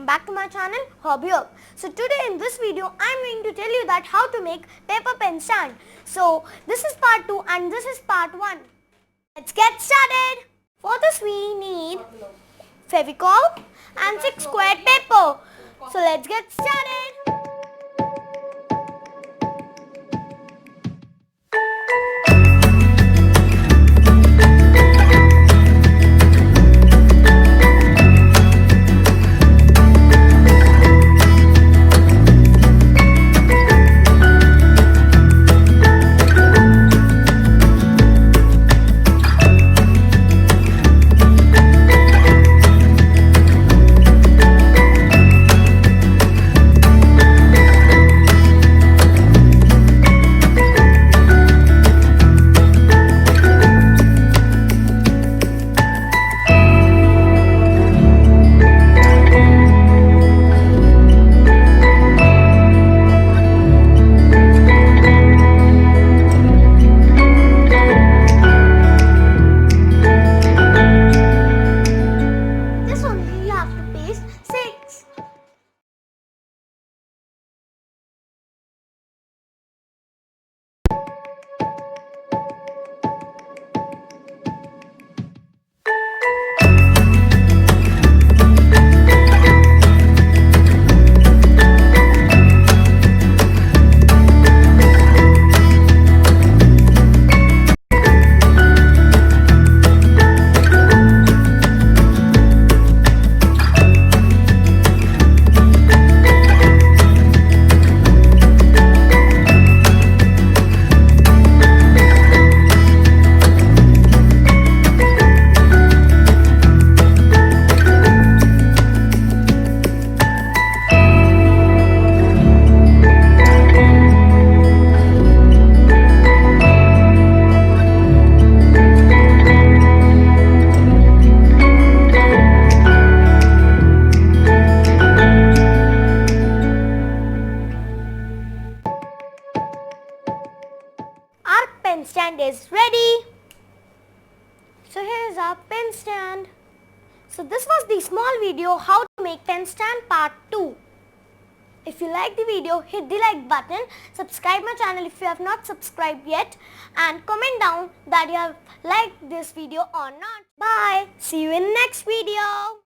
back to my channel Hobby Hub. So today in this video I am going to tell you that how to make paper pen stand. So this is part 2 and this is part 1. Let's get started. For this we need Fevicol and 6 square paper. So let's get started. Pen stand is ready. So here is our pen stand. So this was the small video how to make pen stand part 2. If you like the video, hit the like button, subscribe my channel if you have not subscribed yet, and comment down that you have liked this video or not. Bye. See you in next video.